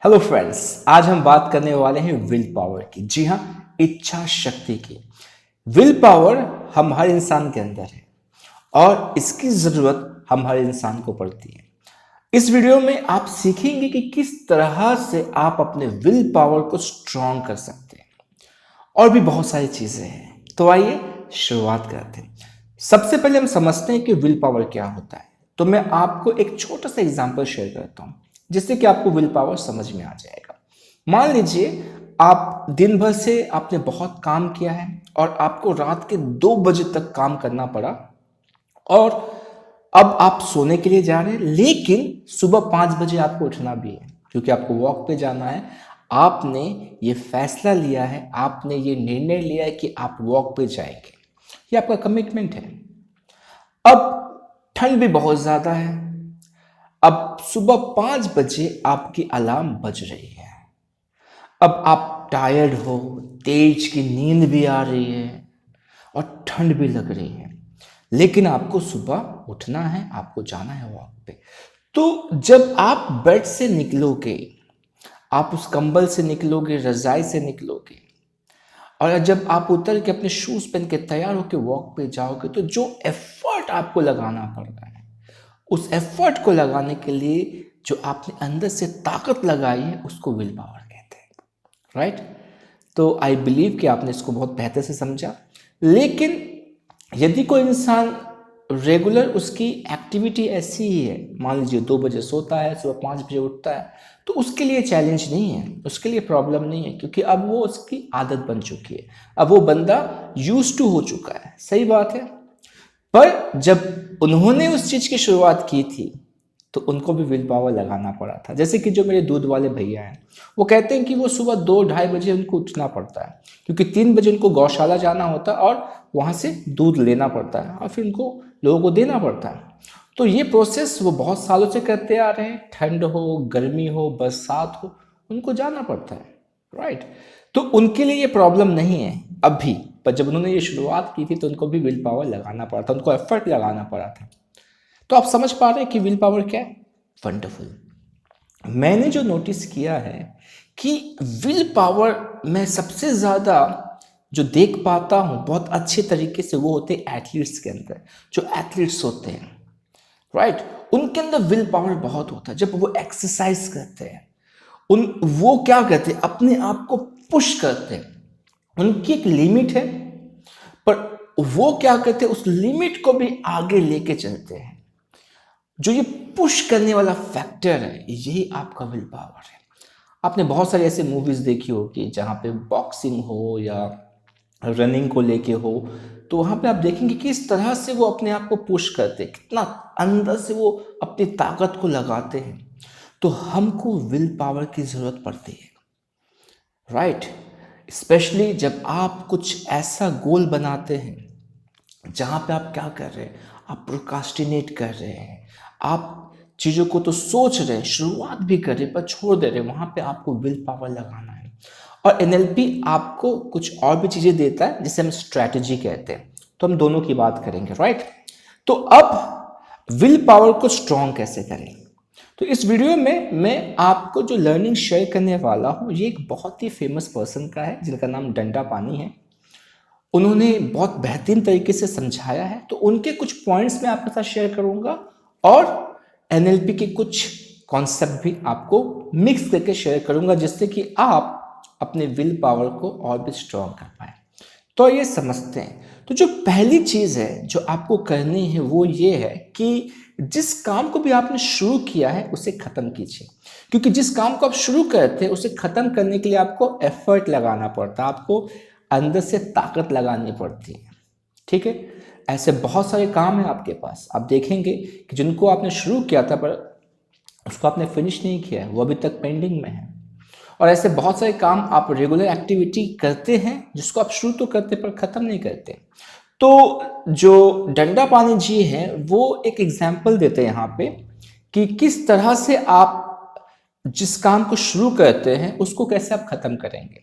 Hello friends, आज हम बात करने वाले हैं विल पावर की। जी हाँ, इच्छा शक्ति की। विल पावर हम हर इंसान के अंदर है और इसकी जरूरत हम हर इंसान को पड़ती है। इस वीडियो में आप सीखेंगे कि किस तरह से आप अपने विल पावर को स्ट्रॉन्ग कर सकते हैं और भी बहुत सारी चीजें हैं। तो आइए शुरुआत करते हैं। सबसे पहले हम समझते हैं कि विल पावर क्या होता है। तो मैं आपको एक छोटा सा एग्जांपल शेयर करता हूं जिससे कि आपको विल पावर समझ में आ जाएगा। मान लीजिए आप दिन भर से आपने बहुत काम किया है और आपको रात के 2 बजे तक काम करना पड़ा और अब आप सोने के लिए जा रहे हैं, लेकिन सुबह 5 बजे आपको उठना भी है क्योंकि आपको वॉक पे जाना है। आपने ये फैसला लिया है, आपने ये निर्णय लिया है कि आप वॉक पे जाएंगे। ये आपका कमिटमेंट है। अब ठंड भी बहुत ज्यादा है। अब सुबह 5 बजे आपकी अलार्म बज रही है। अब आप टायर्ड हो, तेज की नींद भी आ रही है और ठंड भी लग रही है, लेकिन आपको सुबह उठना है, आपको जाना है वॉक पे। तो जब आप बेड से निकलोगे, आप उस कंबल से निकलोगे, रजाई से निकलोगे और जब आप उतर के अपने शूज पहन के तैयार होकर वॉक पे जाओगे, तो जो एफर्ट आपको लगाना पड़ रहा है, उस एफर्ट को लगाने के लिए जो आपने अंदर से ताकत लगाई है, उसको विल पावर कहते हैं। राइट? तो आई बिलीव कि आपने इसको बहुत बेहतर से समझा। लेकिन यदि कोई इंसान रेगुलर उसकी एक्टिविटी ऐसी ही है, मान लीजिए 2 बजे सोता है, सुबह 5 बजे उठता है, तो उसके लिए चैलेंज नहीं है, उसके लिए प्रॉब्लम नहीं है, क्योंकि अब वो उसकी आदत बन चुकी है। अब वो बंदा यूज टू हो चुका है। सही बात है। पर जब उन्होंने उस चीज की शुरुआत की थी तो उनको भी विल पावर लगाना पड़ा था। जैसे कि जो मेरे दूध वाले भैया हैं, वो कहते हैं कि वो सुबह 2-2:30 बजे उनको उठना पड़ता है क्योंकि 3 बजे उनको गौशाला जाना होता है और वहां से दूध लेना पड़ता है और फिर उनको लोगों को देना पड़ता है। तो ये प्रोसेस वो बहुत सालों से करते आ रहे हैं। ठंड हो, गर्मी हो, बरसात हो, उनको जाना पड़ता है। राइट? तो उनके लिए ये प्रॉब्लम नहीं है अभी। पर जब उन्होंने ये शुरुआत की थी तो उनको भी विल पावर लगाना पड़ा था, उनको एफर्ट लगाना पड़ा था। तो आप समझ पा रहे हैं कि विल पावर क्या है? वंडरफुल। मैंने जो नोटिस किया है कि विल पावर मैं सबसे ज्यादा जो देख पाता हूं बहुत अच्छे तरीके से, वो होते हैं एथलीट्स के अंदर। जो एथलीट्स होते हैं, राइट, उनके अंदर विल पावर बहुत होता है। जब वो एक्सरसाइज करते हैं, वो क्या करते हैं, अपने आप को पुश करते हैं। उनकी एक लिमिट है, पर वो क्या करते हैं, उस लिमिट को भी आगे लेके चलते हैं। जो ये पुश करने वाला फैक्टर है, यही आपका विल पावर है। आपने बहुत सारी ऐसे मूवीज देखी होगी जहाँ पे बॉक्सिंग हो या रनिंग को लेके हो, तो वहाँ पे आप देखेंगे कि इस तरह से वो अपने आप को पुश करते हैं, कितना अंदर से वो अपनी ताकत को लगाते हैं। तो हमको विल पावर की जरूरत पड़ती है। राइट? स्पेशली जब आप कुछ ऐसा गोल बनाते हैं जहां पे आप क्या कर रहे हैं, आप प्रोकास्टिनेट कर रहे हैं, आप चीजों को तो सोच रहे हैं, शुरुआत भी कर रहे हैं पर छोड़ दे रहे हैं, वहां पे आपको विल पावर लगाना है। और एनएलपी आपको कुछ और भी चीजें देता है जिसे हम स्ट्रैटेजी कहते हैं। तो हम दोनों की बात करेंगे। राइट? तो अब विल पावर को स्ट्रॉन्ग कैसे करें? तो इस वीडियो में मैं आपको जो लर्निंग शेयर करने वाला हूं, ये एक बहुत ही फेमस पर्सन का है जिनका नाम दंडापानी है। उन्होंने बहुत बेहतरीन तरीके से समझाया है, तो उनके कुछ पॉइंट्स मैं आपके साथ शेयर करूंगा और एनएलपी के कुछ कॉन्सेप्ट भी आपको मिक्स करके शेयर करूंगा, जिससे कि आप अपने विल पावर को और भी स्ट्रॉन्ग कर पाए। तो ये समझते हैं। तो जो पहली चीज है जो आपको करनी है वो ये है कि जिस काम को भी आपने शुरू किया है उसे खत्म कीजिए, क्योंकि जिस काम को आप शुरू करते हैं उसे खत्म करने के लिए आपको एफर्ट लगाना पड़ता है, आपको अंदर से ताकत लगानी पड़ती है। ठीक है? ऐसे बहुत सारे काम है आपके पास, आप देखेंगे कि जिनको आपने शुरू किया था पर उसको आपने फिनिश नहीं किया है, वो अभी तक पेंडिंग में है। और ऐसे बहुत सारे काम आप रेगुलर एक्टिविटी करते हैं जिसको आप शुरू तो करते पर खत्म नहीं करते। तो जो दंडापानी जी हैं वो एक एग्जाम्पल देते हैं यहाँ पे कि किस तरह से आप जिस काम को शुरू करते हैं उसको कैसे आप खत्म करेंगे।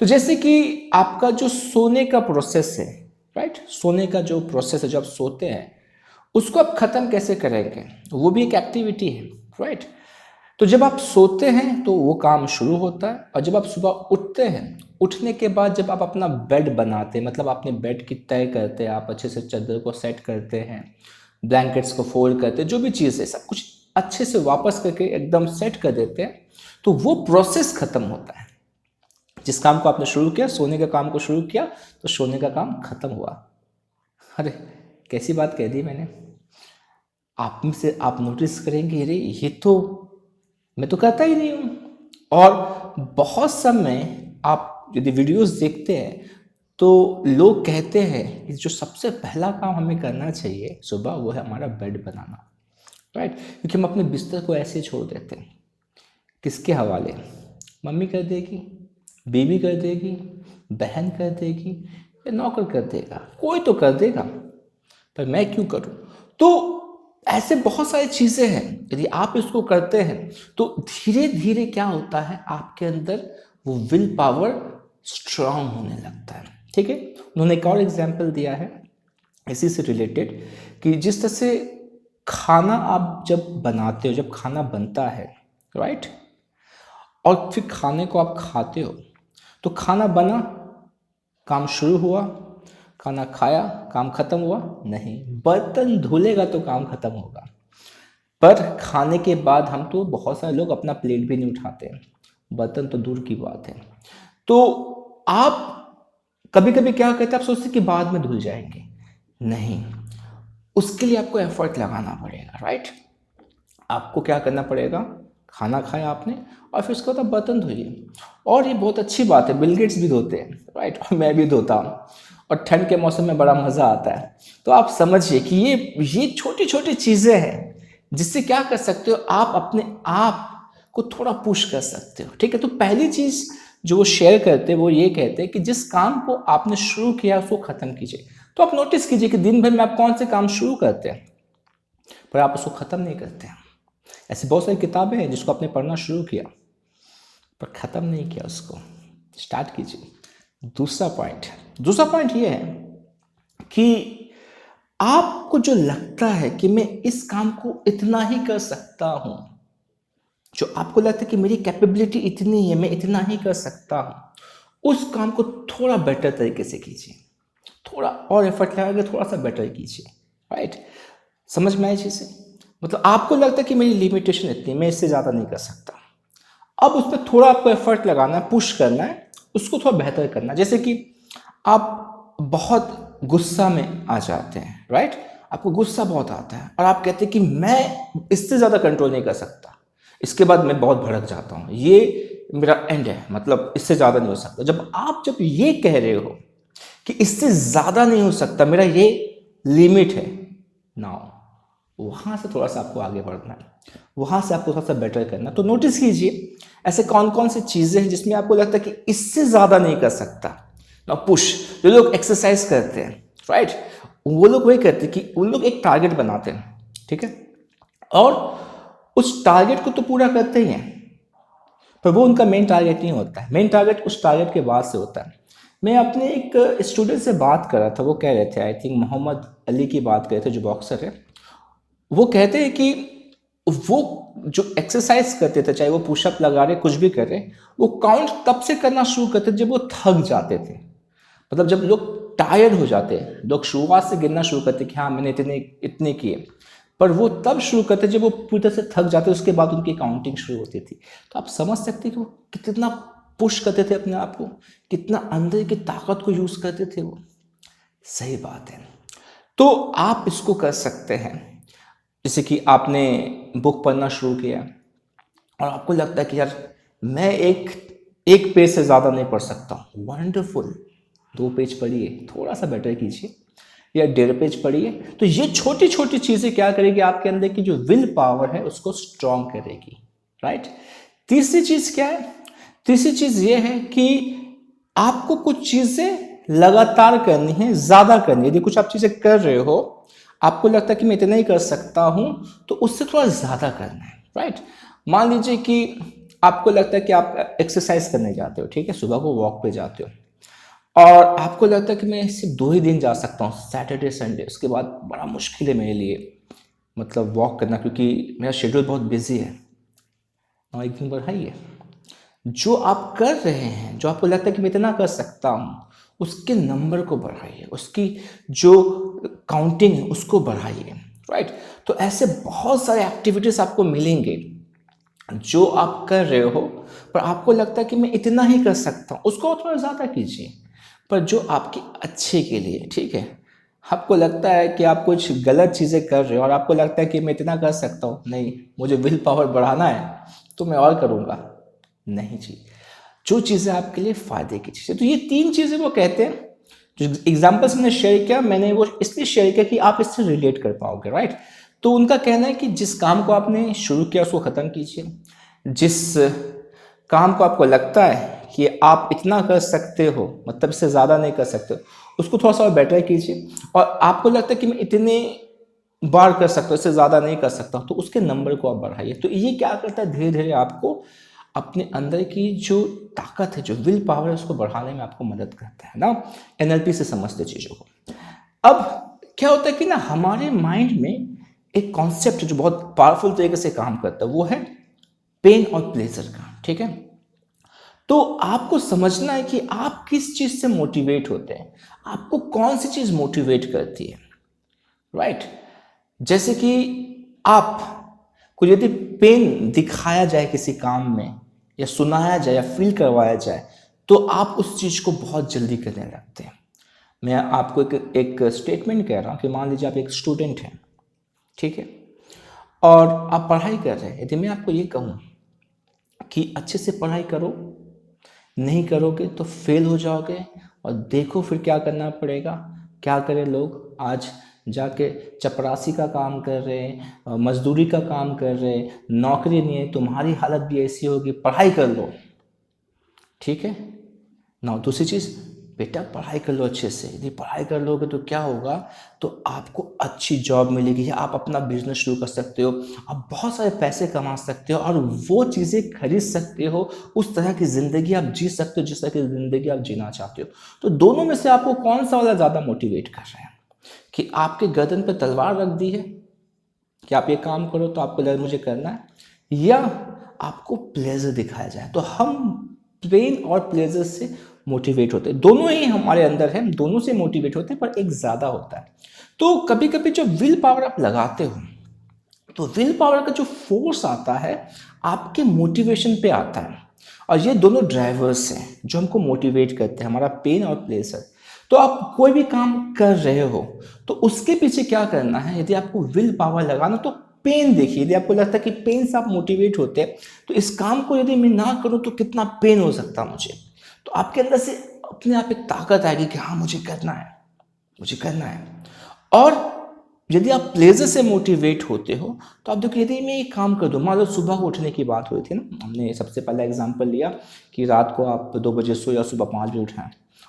तो जैसे कि आपका जो सोने का प्रोसेस है, राइट, सोने का जो प्रोसेस है, जब आप सोते हैं उसको आप खत्म कैसे करेंगे, वो भी एक एक्टिविटी है। राइट? तो जब आप सोते हैं तो वो काम शुरू होता है, और जब आप सुबह उठते हैं, उठने के बाद जब आप अपना बेड बनाते हैं, मतलब अपने बेड की तय करते हैं, आप अच्छे से चादर को सेट करते हैं, ब्लैंकेट्स को फोल्ड करते हैं, जो भी चीज़ है सब कुछ अच्छे से वापस करके एकदम सेट कर देते हैं, तो वो प्रोसेस खत्म होता है। जिस काम को आपने शुरू किया, सोने के काम को शुरू किया, तो सोने का काम खत्म हुआ। अरे कैसी बात कह दी मैंने। आप में से आप नोटिस करेंगे, अरे ये तो मैं तो करता ही नहीं हूँ। और बहुत समय आप यदि वीडियोस देखते हैं तो लोग कहते हैं कि जो सबसे पहला काम हमें करना चाहिए सुबह, वो है हमारा बेड बनाना, राइट। क्योंकि हम अपने बिस्तर को ऐसे छोड़ देते हैं, किसके हवाले? मम्मी कर देगी, बीवी कर देगी, बहन कर देगी, या नौकर कर देगा, कोई तो कर देगा, पर मैं क्यों करूं? तो ऐसे बहुत सारी चीजें हैं, यदि आप इसको करते हैं तो धीरे धीरे क्या होता है, आपके अंदर वो विल पावर स्ट्रांग होने लगता है। ठीक है, उन्होंने एक और एग्जाम्पल दिया है इसी से रिलेटेड, कि जिस तरह से खाना आप जब बनाते हो, जब खाना बनता है, राइट, और फिर खाने को आप खाते हो, तो खाना बना, काम शुरू हुआ, खाना खाया, काम खत्म हुआ? नहीं। बर्तन धुलेगा तो काम खत्म होगा, पर खाने के बाद हम तो बहुत सारे लोग अपना प्लेट भी नहीं उठाते हैं, बर्तन तो दूर की बात है। तो आप कभी कभी क्या कहते हैं, आप सोचते कि बाद में धुल जाएंगे, नहीं, उसके लिए आपको एफर्ट लगाना पड़ेगा, राइट। आपको क्या करना पड़ेगा, खाना खाया आपने और फिर उसके बाद आप बर्तन धोइए। और ये बहुत अच्छी बात है, बिल गेट्स भी धोते हैं, राइट, और मैं भी धोता हूँ, और ठंड के मौसम में बड़ा मज़ा आता है। तो आप समझिए कि ये छोटी छोटी चीज़ें हैं जिससे क्या कर सकते हो, आप अपने आप को थोड़ा पुश कर सकते हो। ठीक है, तो पहली चीज़ जो वो शेयर करते हैं वो ये कहते हैं कि जिस काम को आपने शुरू किया उसको ख़त्म कीजिए। तो आप नोटिस कीजिए कि दिन भर में आप कौन से काम शुरू करते हैं पर आप उसको ख़त्म नहीं करते हैं। ऐसी बहुत सारी किताबें हैं जिसको आपने पढ़ना शुरू किया पर ख़त्म नहीं किया, उसको स्टार्ट कीजिए। दूसरा पॉइंट ये है कि आपको जो लगता है कि मैं इस काम को इतना ही कर सकता हूं, जो आपको लगता है कि मेरी कैपेबिलिटी इतनी है, मैं इतना ही कर सकता हूं, उस काम को थोड़ा बेटर तरीके से कीजिए, थोड़ा और एफर्ट लगा के थोड़ा सा बेटर कीजिए, राइट। समझ में आई चीज़ें? मतलब आपको लगता है कि मेरी लिमिटेशन इतनी, मैं इससे ज़्यादा नहीं कर सकता, अब उस पर थोड़ा आपको एफर्ट लगाना है, पुश करना है, उसको थोड़ा बेहतर करना। जैसे कि आप बहुत गुस्सा में आ जाते हैं, राइट, आपको गुस्सा बहुत आता है और आप कहते हैं कि मैं इससे ज़्यादा कंट्रोल नहीं कर सकता, इसके बाद मैं बहुत भड़क जाता हूँ, ये मेरा एंड है, मतलब इससे ज़्यादा नहीं हो सकता। जब ये कह रहे हो कि इससे ज़्यादा नहीं हो सकता, मेरा ये लिमिट है, नाउ वहाँ से थोड़ा सा आपको आगे बढ़ना है, वहाँ से आपको थोड़ा सा बेटर करना। तो नोटिस कीजिए ऐसे कौन कौन सी चीज़ें हैं जिसमें आपको लगता है कि इससे ज़्यादा नहीं कर सकता। ना पुश, जो लोग एक्सरसाइज करते हैं, राइट, वो लोग वही करते हैं कि उन लोग एक टारगेट बनाते हैं, ठीक है, और उस टारगेट को तो पूरा करते ही हैं, पर वो उनका मेन टारगेट नहीं होता है। मेन टारगेट उस टारगेट के बाद से होता है। मैं अपने एक स्टूडेंट से बात कर रहा था, वो कह रहे थे, आई थिंक मोहम्मद अली की बात कर रहे थे, जो बॉक्सर है। वो कहते हैं कि वो जो एक्सरसाइज करते थे, चाहे वो पुशअप लगा रहे, कुछ भी कर रहे, वो काउंट तब से करना शुरू करते जब वो थक जाते थे। मतलब जब लोग टायर्ड हो जाते, लोग शुरुआत से गिनना शुरू करते कि हाँ मैंने इतने किए, पर वो तब शुरू करते जब वो पूरी तरह से थक जाते, उसके बाद उनकी काउंटिंग शुरू होती थी। तो आप समझ सकते हैं कि वो कितना पुश करते थे अपने आप को, कितना अंदर की ताकत को यूज करते थे वो। सही बात है। तो आप इसको कर सकते हैं, जैसे कि आपने बुक पढ़ना शुरू किया और आपको लगता है कि यार मैं एक पेज से ज़्यादा नहीं पढ़ सकता हूँ, वंडरफुल, 2 पेज पढ़िए, थोड़ा सा बेटर कीजिए, या 1.5 पेज पढ़िए। तो ये छोटी छोटी चीज़ें क्या करेगी, आपके अंदर की जो विल पावर है उसको स्ट्रॉन्ग करेगी, राइट। तीसरी चीज़ क्या है? तीसरी चीज़ ये है कि आपको कुछ चीज़ें लगातार करनी है, ज़्यादा करनी है। यदि कुछ आप चीज़ें कर रहे हो, आपको लगता है कि मैं इतना ही कर सकता हूं, तो उससे थोड़ा ज़्यादा करना है, राइट। मान लीजिए कि आपको लगता है कि आप एक्सरसाइज करने जाते हो, ठीक है, सुबह को वॉक पे जाते हो, और आपको लगता है कि मैं सिर्फ 2 ही दिन जा सकता हूँ, सैटरडे संडे, उसके बाद बड़ा मुश्किल है मेरे लिए मतलब वॉक करना, क्योंकि मेरा शेड्यूल बहुत बिजी है। और एक दिन बढ़ाइए। जो आप कर रहे हैं, जो आपको लगता है कि मैं इतना कर सकता हूँ, उसके नंबर को बढ़ाइए, उसकी जो काउंटिंग है उसको बढ़ाइए, राइट। तो ऐसे बहुत सारे एक्टिविटीज आपको मिलेंगे जो आप कर रहे हो पर आपको लगता है कि मैं इतना ही कर सकता हूँ, उसको थोड़ा ज़्यादा कीजिए, पर जो आपके अच्छे के लिए, ठीक है। आपको लगता है कि आप कुछ गलत चीज़ें कर रहे हो और आपको लगता है कि मैं इतना कर सकता हूँ, नहीं, मुझे विल पावर बढ़ाना है तो मैं और करूँगा, नहीं जी। जो चीज़ें आपके लिए फ़ायदे की चीज़ें, तो ये 3 चीज़ें वो कहते हैं। जो एग्जाम्पल्स मैंने शेयर किया, मैंने वो इसलिए शेयर किया कि आप इससे रिलेट कर पाओगे, राइट। तो उनका कहना है कि जिस काम को आपने शुरू किया उसको ख़त्म कीजिए। जिस काम को आपको लगता है कि आप इतना कर सकते हो, मतलब इससे ज़्यादा नहीं कर सकते हो, उसको थोड़ा सा और बेटर कीजिए। और आपको लगता है कि मैं इतने बार कर सकता हूँ, इससे ज़्यादा नहीं कर सकता, तो उसके नंबर को आप बढ़ाइए। तो ये क्या करता है, धीरे धीरे आपको अपने अंदर की जो ताकत है, जो विल पावर है, उसको बढ़ाने में आपको मदद करता है ना। एनएलपी से समझते चीज़ों को। अब क्या होता है कि ना, हमारे माइंड में एक कॉन्सेप्ट जो बहुत पावरफुल तरीके से काम करता है, वो है पेन और प्लेजर का, ठीक है। तो आपको समझना है कि आप किस चीज़ से मोटिवेट होते हैं, आपको कौन सी चीज़ मोटिवेट करती है, राइट। जैसे कि आप को यदि पेन दिखाया जाए किसी काम में, या सुनाया जाए, या फील करवाया जाए, तो आप उस चीज़ को बहुत जल्दी करने लगते हैं। मैं आपको एक स्टेटमेंट कह रहा हूँ कि मान लीजिए आप एक स्टूडेंट हैं, ठीक है, और आप पढ़ाई कर रहे हैं। यदि मैं आपको ये कहूँ कि अच्छे से पढ़ाई करो, नहीं करोगे तो फेल हो जाओगे, और देखो फिर क्या करना पड़ेगा। क्या करें लोग, आज जाके चपरासी का काम कर रहे हैं, मजदूरी का काम कर रहे हैं, नौकरी नहीं है। तुम्हारी हालत भी ऐसी होगी, पढ़ाई कर लो, ठीक है ना। दूसरी चीज़, बेटा पढ़ाई कर लो अच्छे से। यदि पढ़ाई कर लोगे तो क्या होगा, तो आपको अच्छी जॉब मिलेगी, या आप अपना बिजनेस शुरू कर सकते हो, आप बहुत सारे पैसे कमा सकते हो, और वो चीज़ें खरीद सकते हो। उस तरह की ज़िंदगी आप जी सकते हो जिस तरह की ज़िंदगी आप जीना चाहते हो। तो दोनों में से आपको कौन सा वाला ज़्यादा मोटिवेट कर रहे हैं, कि आपके गर्दन पर तलवार रख दी है कि आप ये काम करो तो आपको लगे मुझे करना है, या आपको प्लेजर दिखाया जाए। तो हम पेन और प्लेजर से मोटिवेट होते हैं। दोनों ही हमारे अंदर है, दोनों से मोटिवेट होते हैं, पर एक ज़्यादा होता है। तो कभी कभी जो विल पावर आप लगाते हो, तो विल पावर का जो फोर्स आता है आपके मोटिवेशन पे आता है। और ये दोनों ड्राइवर्स हैं जो हमको मोटिवेट करते हैं, हमारा पेन और प्लेजर। तो आप कोई भी काम कर रहे हो तो उसके पीछे क्या करना है, यदि आपको विल पावर लगाना, तो पेन देखिए। यदि आपको लगता है कि पेन से आप मोटिवेट होते हैं, तो इस काम को यदि मैं ना करूं तो कितना पेन हो सकता है मुझे, तो आपके अंदर से अपने आप एक ताकत आएगी कि हाँ मुझे करना है, मुझे करना है। और यदि आप प्लेजर से मोटिवेट होते हो, तो आप देखिए, यदि मैं एक काम कर दूँ, मान लो सुबह को उठने की बात हुई थी ना, हमने सबसे पहला एग्जांपल लिया कि रात को आप 2 बजे सो या सुबह 5 बजे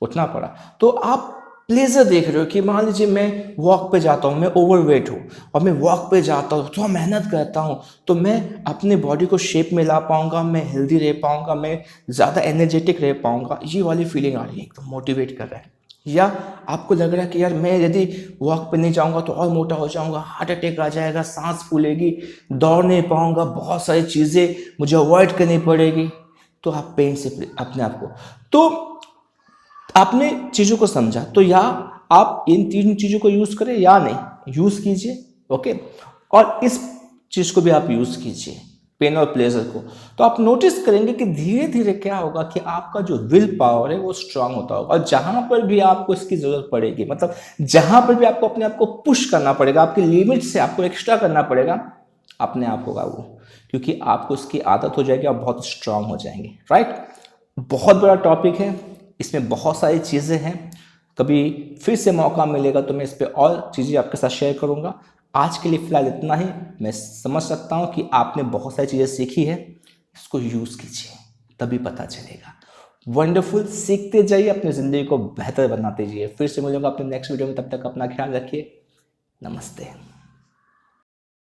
उठना पड़ा। तो आप प्लेजर देख रहे हो कि मान लीजिए मैं वॉक पे जाता हूँ, मैं ओवरवेट हूँ, और मैं वॉक पे जाता हूँ, थोड़ा मेहनत करता हूँ, तो मैं अपने बॉडी को शेप में ला पाऊंगा, मैं हेल्दी रह पाऊंगा, मैं ज़्यादा एनर्जेटिक रह पाऊंगा। ये वाली फीलिंग आ रही है, एकदम मोटिवेट कर रहा है। या आपको लग रहा है कि यार मैं यदि वॉक पे नहीं जाऊंगा तो और मोटा हो जाऊंगा, हार्ट अटैक आ जाएगा, सांस फूलेगी, दौड़ नहीं पाऊंगा, बहुत सारी चीज़ें मुझे अवॉइड करनी पड़ेगी। तो आप पेन से अपने आप को, तो आपने चीज़ों को समझा, तो या आप इन 3 चीज़ों को यूज़ करें या नहीं यूज़ कीजिए, ओके। और इस चीज़ को भी आप यूज़ कीजिए, पेन और प्लेजर को। तो आप नोटिस करेंगे कि धीरे धीरे क्या होगा कि आपका जो विल पावर है वो स्ट्रांग होता होगा। और जहां पर भी आपको इसकी ज़रूरत पड़ेगी, मतलब जहां पर भी आपको अपने आप को पुश करना पड़ेगा, आपकी लिमिट से आपको एक्स्ट्रा करना पड़ेगा, अपने आप होगा वो, क्योंकि आपको उसकी आदत हो जाएगी, आप बहुत स्ट्रांग हो जाएंगे, राइट। बहुत बड़ा टॉपिक है, इसमें बहुत सारी चीज़ें हैं। कभी फिर से मौका मिलेगा तो मैं इस पर और चीज़ें आपके साथ शेयर करूँगा। आज के लिए फ़िलहाल इतना ही। मैं समझ सकता हूँ कि आपने बहुत सारी चीज़ें सीखी है, इसको यूज़ कीजिए, तभी पता चलेगा। वंडरफुल, सीखते जाइए, अपनी ज़िंदगी को बेहतर बनाते जाइए। फिर से मिलूंगा अपने नेक्स्ट वीडियो में, तब तक अपना ख्याल रखिए। नमस्ते।